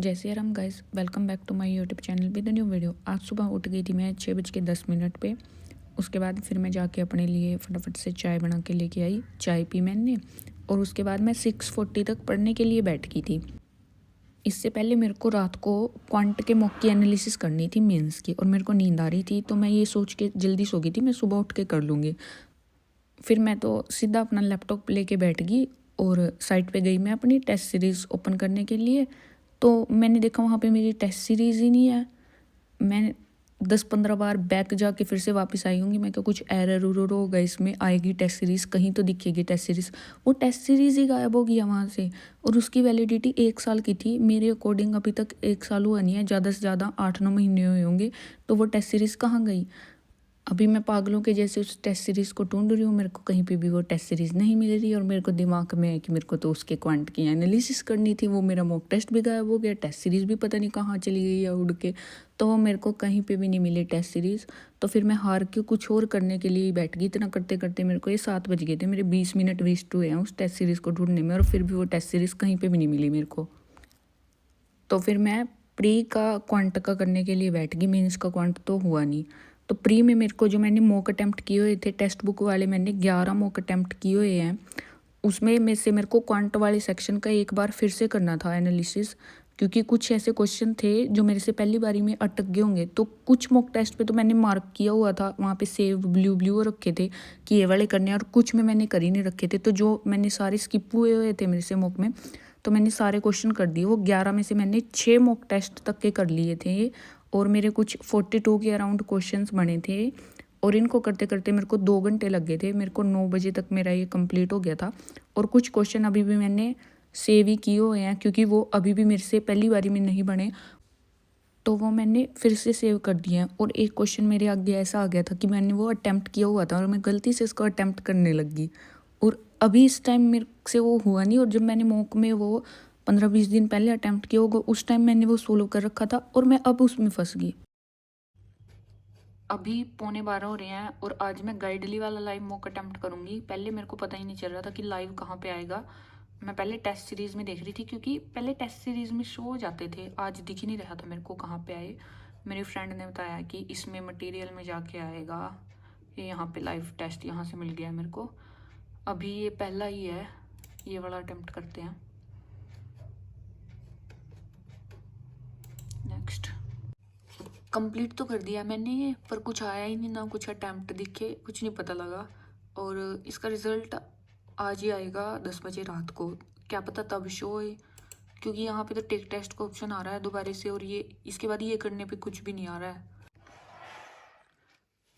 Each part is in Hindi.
जैसे यार हम guys welcome back to my YouTube channel with new video. आज सुबह उठ गई थी मैं 6:10 पे। उसके बाद फिर मैं जाके अपने लिए फटाफट से चाय बना के लेके आई। चाय पी मैंने और उसके बाद मैं 6:40 तक पढ़ने के लिए बैठ गई थी। इससे पहले मेरे को रात को क्वांट के मॉक की एनालिसिस करनी थी मेंस की, और मेरे को नींद आ रही थी तो मैं ये सोच के जल्दी सो गई थी मैं सुबह उठ के कर लूँगी। फिर मैं तो सीधा अपना लैपटॉप लेके बैठ गई और साइट पे गई मैं अपनी टेस्ट सीरीज़ ओपन करने के लिए। तो मैंने देखा वहाँ पे मेरी टेस्ट सीरीज़ ही नहीं है। मैं 10-15 बार बैक जाके फिर से वापस आई होंगी। मैं क्या कुछ एरर उरर होगा, इसमें आएगी टेस्ट सीरीज़, कहीं तो दिखेगी टेस्ट सीरीज़। वो टेस्ट सीरीज़ ही गायब हो गया वहाँ से, और उसकी वैलिडिटी 1 साल की थी। मेरे अकॉर्डिंग अभी तक 1 साल हुआ नहीं है, ज़्यादा से ज़्यादा 8-9 महीने हुए होंगे। तो वो टेस्ट सीरीज़ कहाँ गई? अभी मैं पागलों के जैसे उस टेस्ट सीरीज़ को ढूंढ रही हूँ, मेरे को कहीं पे भी वो टेस्ट सीरीज़ नहीं मिल रही। और मेरे को दिमाग में है कि मेरे को तो उसके क्वांट की एनालिसिस करनी थी। वो मेरा मॉक टेस्ट भी गायब हो गया, टेस्ट सीरीज़ भी पता नहीं कहाँ चली गई या उड़ के। तो वो मेरे को कहीं पे भी नहीं मिली टेस्ट सीरीज़। तो फिर मैं हार के कुछ और करने के लिए बैठ गई। इतना करते करते मेरे को ये 7 बज गए थे। मेरे 20 मिनट वेस्ट हुए हैं उस टेस्ट सीरीज़ को ढूंढने में, और फिर भी वो टेस्ट सीरीज़ कहीं पर भी नहीं मिली मेरे को। तो फिर मैं प्री का क्वांट का करने के लिए बैठ गई। मेंस का क्वांट तो हुआ नहीं। तो प्री में मेरे को जो मैंने मॉक अटैम्प्ट किए हुए थे टेक्स्ट बुक वाले, मैंने 11 मॉक अटैम्प्ट किए हुए हैं। उसमें में से मेरे को क्वांट वाले सेक्शन का एक बार फिर से करना था एनालिसिस, क्योंकि कुछ ऐसे क्वेश्चन थे जो मेरे से पहली बारी में अटक गए होंगे। तो कुछ मॉक टेस्ट पे तो मैंने मार्क किया हुआ था, वहाँ पे सेव ब्लू ब्लू रखे थे कि ये वाले करने हैं, और कुछ में मैंने कर ही नहीं रखे थे। तो जो मैंने सारे स्किप हुए हुए थे मेरे से मॉक में, तो मैंने सारे क्वेश्चन कर दिए। वो 11 में से मैंने 6 मॉक टेस्ट तक के कर लिए थे, और मेरे कुछ 42 के अराउंड क्वेश्चंस बने थे। और इनको करते करते मेरे को 2 घंटे लग गए थे। मेरे को 9 बजे तक मेरा ये कंप्लीट हो गया था। और कुछ क्वेश्चन अभी भी मैंने सेव ही किए हुए हैं, क्योंकि वो अभी भी मेरे से पहली बारी में नहीं बने, तो वो मैंने फिर से सेव कर दिए हैं। और एक क्वेश्चन मेरे आगे ऐसा आ गया था कि मैंने वो अटैम्प्ट किया हुआ था और मैं गलती से इसको अटैम्प्ट करने लगी, और अभी इस टाइम मेरे से वो हुआ नहीं। और जब मैंने मॉक में वो 15-20 दिन पहले अटैम्प्ट किया होगा, उस टाइम मैंने वो सोल्व कर रखा था, और मैं अब उसमें फंस गई। अभी 11:15 हो रहे हैं, और आज मैं गाइडली वाला लाइव मॉक अटैम्प्ट करूंगी। पहले मेरे को पता ही नहीं चल रहा था कि लाइव कहाँ पे आएगा। मैं पहले टेस्ट सीरीज में देख रही थी, क्योंकि पहले टेस्ट सीरीज में शो हो जाते थे, आज दिख ही नहीं रहा था मेरे को कहाँ पे आए। मेरी फ्रेंड ने बताया कि इसमें मटेरियल में जाके आएगा। ये यहाँ पे लाइव टेस्ट यहाँ से मिल गया मेरे को। अभी ये पहला ही है, ये वाला अटैम्प्ट करते हैं। नेक्स्ट। कंप्लीट तो कर दिया मैंने ये, पर कुछ आया ही नहीं, ना कुछ अटैम्प्ट दिखे, कुछ नहीं पता लगा। और इसका रिजल्ट आज ही आएगा 10 बजे रात को। क्या पता तब शो होए, क्योंकि यहाँ पे तो टेक टेस्ट का ऑप्शन आ रहा है दोबारा से, और ये इसके बाद ये करने पे कुछ भी नहीं आ रहा है।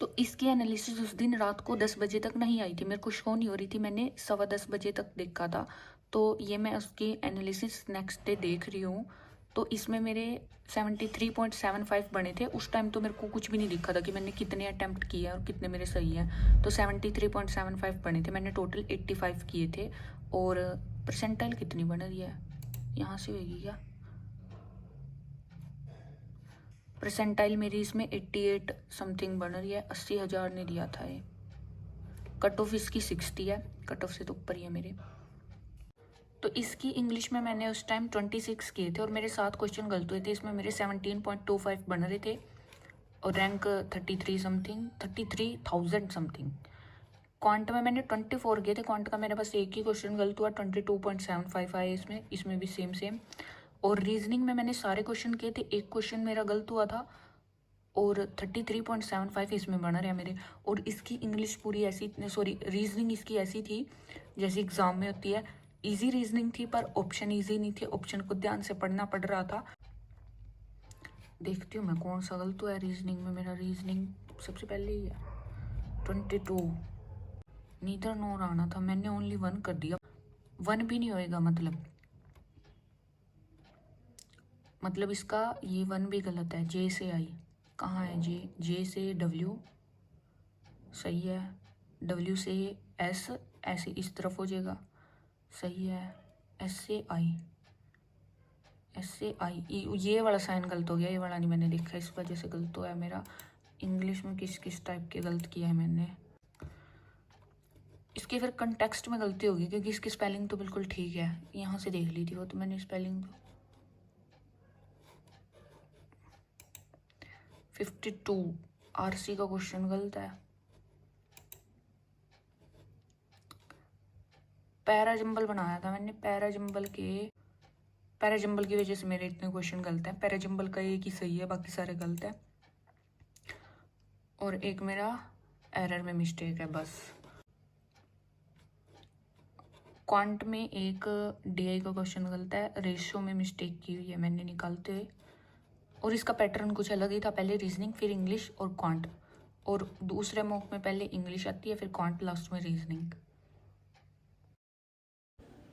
तो इसकी एनालिसिस उस दिन रात को 10 बजे तक नहीं आई थी, मेरे को शो नहीं हो रही थी। मैंने 10:15 बजे तक देखा था। तो ये मैं उसकी एनालिसिस नेक्स्ट डे देख रही हूँ। तो इसमें मेरे 73.75 बने थे। उस टाइम तो मेरे को कुछ भी नहीं दिखा था कि मैंने कितने अटैम्प्ट किए हैं और कितने मेरे सही हैं। तो 73.75 बने थे, मैंने टोटल 85 किए थे। और परसेंटाइल कितनी बन रही है, यहाँ से होगी क्या? परसेंटाइल मेरी इसमें 88 समथिंग बन रही है। 80,000 ने दिया था ये। कट ऑफ इसकी 60 है, कट ऑफ से तो ऊपर ही है मेरे। तो इसकी इंग्लिश में मैंने उस टाइम 26 किए थे, और मेरे 7 क्वेश्चन गलत हुए थे। इसमें मेरे 17.25 बन रहे थे, और रैंक 33 समथिंग, 33,000 समथिंग। क्वांट में मैंने 24 किए थे। क्वांट का मेरे पास एक ही क्वेश्चन गलत हुआ, 22.75 आए इसमें। इसमें भी सेम सेम। और रीजनिंग में मैंने सारे क्वेश्चन किए थे, एक क्वेश्चन मेरा गलत हुआ था, और 33.75 इसमें बना रहा मेरे। और इसकी इंग्लिश पूरी ऐसी, सॉरी रीजनिंग इसकी ऐसी थी जैसे एग्जाम में होती है। इजी रीजनिंग थी, पर ऑप्शन इजी नहीं थे, ऑप्शन को ध्यान से पढ़ना पड़ रहा था। देखती हूँ मैं कौन सा गलत हुआ है रीजनिंग में। मेरा रीजनिंग सबसे पहले ही है 22। नीदर नोर आना था, मैंने ओनली 1 कर दिया। 1 भी नहीं होएगा, मतलब इसका ये 1 भी गलत है। जे से आई कहाँ है? जे, जे से डब्ल्यू सही है, डब्ल्यू से एस, ऐसे इस तरफ हो जाएगा, सही है। एस से आई, एस से आई, ये वाला साइन गलत हो गया, ये वाला नहीं मैंने देखा, इस वजह से गलत हुआ है मेरा। इंग्लिश में किस किस टाइप के गलत किया है मैंने। इसके फिर कंटेक्स्ट में गलती होगी, क्योंकि इसकी स्पेलिंग तो बिल्कुल ठीक है। यहाँ से देख ली थी वो तो मैंने स्पेलिंग। 52 आरसी का क्वेश्चन गलत है। पैरा जंबल बनाया था मैंने, पैरा जंबल की वजह से मेरे इतने क्वेश्चन गलत हैं। पैरा जंबल का एक ही सही है, बाकी सारे गलत है। और एक मेरा एरर में मिस्टेक है बस। क्वांट में एक डीआई का क्वेश्चन गलत है, रेशियो में मिस्टेक की हुई है मैंने निकालते हुए। और इसका पैटर्न कुछ अलग ही था, पहले रीजनिंग फिर इंग्लिश और क्वांट, और दूसरे मॉक में पहले इंग्लिश आती है फिर क्वांट, लास्ट में रीजनिंग।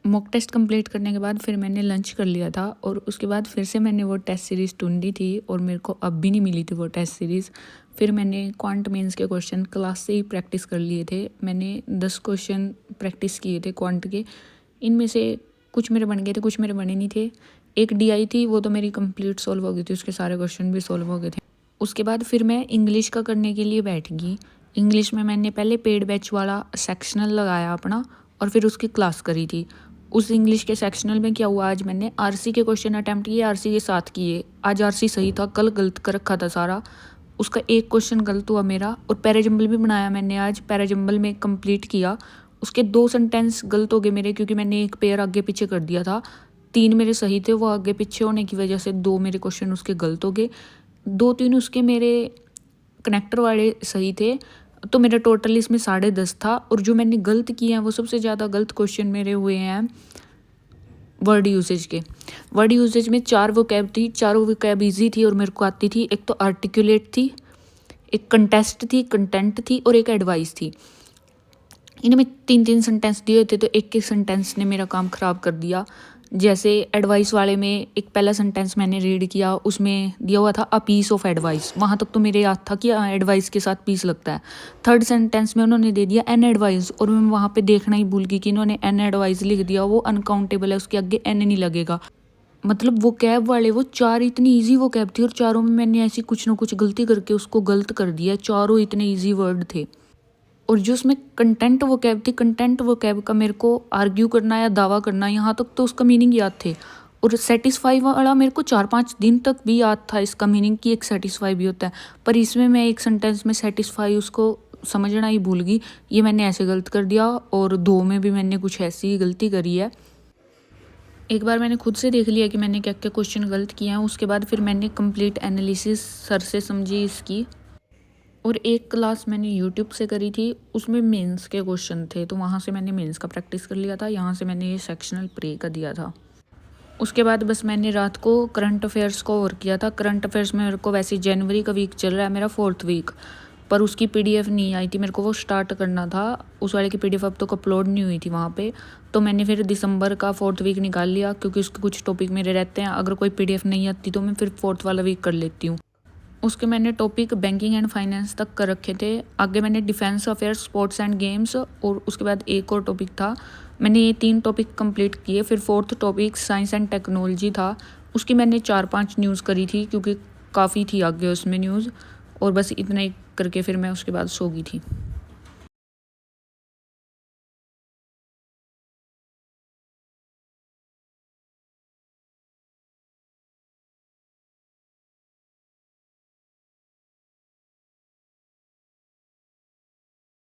मॉक टेस्ट कंप्लीट करने के बाद फिर मैंने लंच कर लिया था, और उसके बाद फिर से मैंने वो टेस्ट सीरीज़ ढूंढी थी और मेरे को अब भी नहीं मिली थी वो टेस्ट सीरीज़। फिर मैंने क्वांट मेंस के क्वेश्चन क्लास से ही प्रैक्टिस कर लिए थे। मैंने 10 क्वेश्चन प्रैक्टिस किए थे क्वांट के, इनमें से कुछ मेरे बन गए थे, कुछ मेरे बने नहीं थे। एक डीआई थी, वो तो मेरी कंप्लीट सॉल्व हो गई थी, उसके सारे क्वेश्चन भी सॉल्व हो गए थे। उसके बाद फिर मैं इंग्लिश का करने के लिए बैठ गई। इंग्लिश में मैंने पहले पेड बैच वाला सेक्शनल लगाया अपना, और फिर उसकी क्लास करी थी। उस इंग्लिश के सेक्शनल में क्या हुआ, आज मैंने आरसी के क्वेश्चन अटैम्प्ट किए, आरसी के 7 किए। आज आरसी सही था, कल गलत कर रखा था सारा, उसका एक क्वेश्चन गलत हुआ मेरा। और पैराजम्बल भी बनाया मैंने आज, पैराजम्बल में कंप्लीट किया, उसके 2 सेंटेंस गलत हो गए मेरे, क्योंकि मैंने एक पेयर आगे पीछे कर दिया था। 3 मेरे सही थे, वो आगे पीछे होने की वजह से 2 मेरे क्वेश्चन उसके गलत हो गए। 2-3 उसके मेरे कनेक्टर वाले सही थे, तो मेरा टोटल इसमें 10.5 था। और जो मैंने गलत किए हैं वो सबसे ज़्यादा गलत क्वेश्चन मेरे हुए हैं वर्ड यूसेज के। वर्ड यूसेज में 4 वोकैब थी, चारों वोकैब ईजी थी और मेरे को आती थी। एक तो आर्टिकुलेट थी, एक कंटेस्ट थी, कंटेंट थी, और एक एडवाइस थी। इनमें 3-3 सेंटेंस दिए थे, तो एक सेंटेंस ने मेरा काम ख़राब कर दिया। जैसे एडवाइस वाले में एक पहला सेंटेंस मैंने रीड किया, उसमें दिया हुआ था अ पीस ऑफ एडवाइस, वहाँ तक तो मेरे याद था कि एडवाइस के साथ पीस लगता है। थर्ड सेंटेंस में उन्होंने दे दिया एन एडवाइस, और मैं वहाँ पे देखना ही भूल गई कि इन्होंने एन एडवाइस लिख दिया, वो अनकाउंटेबल है, उसके आगे एन नहीं लगेगा। मतलब वो कैब वाले वो 4 इतनी ईजी वो कैब थी, और चारों में मैंने ऐसी कुछ ना कुछ गलती करके उसको गलत कर दिया। चारों इतने ईजी वर्ड थे। और जो उसमें कंटेंट वो कैब थी, कंटेंट वो कैब का मेरे को आर्ग्यू करना या दावा करना, यहाँ तक तो उसका मीनिंग याद थे। और सेटिस्फाई वाला मेरे को 4-5 दिन तक भी याद था इसका मीनिंग, कि एक सेटिस्फाई भी होता है। पर इसमें मैं एक सेंटेंस में सेटिस्फाई उसको समझना ही भूल गई, ये मैंने ऐसे गलत कर दिया। और 2 में भी मैंने कुछ ऐसी ही गलती करी है। एक बार मैंने खुद से देख लिया कि मैंने क्या क्या क्वेश्चन गलत किए हैं, उसके बाद फिर मैंने कंप्लीट एनालिसिस सर से समझी इसकी। और एक क्लास मैंने यूट्यूब से करी थी, उसमें मेंस के क्वेश्चन थे, तो वहाँ से मैंने मेंस का प्रैक्टिस कर लिया था। यहाँ से मैंने ये सेक्शनल प्रे का दिया था। उसके बाद बस मैंने रात को करंट अफेयर्स को और किया था। करंट अफेयर्स में मेरे को वैसे जनवरी का वीक चल रहा है, मेरा 4th वीक, पर उसकी पीडीएफ नहीं आई थी, मेरे को वो स्टार्ट करना था। उस वाले की पीडीएफ अब तक अपलोड नहीं हुई थी वहाँ पे, तो मैंने फिर दिसंबर का 4th वीक निकाल लिया, क्योंकि उसके कुछ टॉपिक मेरे रहते हैं। अगर कोई पीडीएफ नहीं आती तो मैं फिर 4th वाला वीक कर लेती हूँ। उसके मैंने टॉपिक बैंकिंग एंड फाइनेंस तक कर रखे थे। आगे मैंने defence affairs, sports and games, और उसके बाद एक और टॉपिक था। मैंने ये 3 टॉपिक कंप्लीट किए। फिर 4th topic science and technology था, उसकी मैंने 4-5 न्यूज़ करी थी, क्योंकि काफ़ी थी आगे उसमें न्यूज़। और बस इतना ही करके फिर मैं उसके बाद सो गई थी।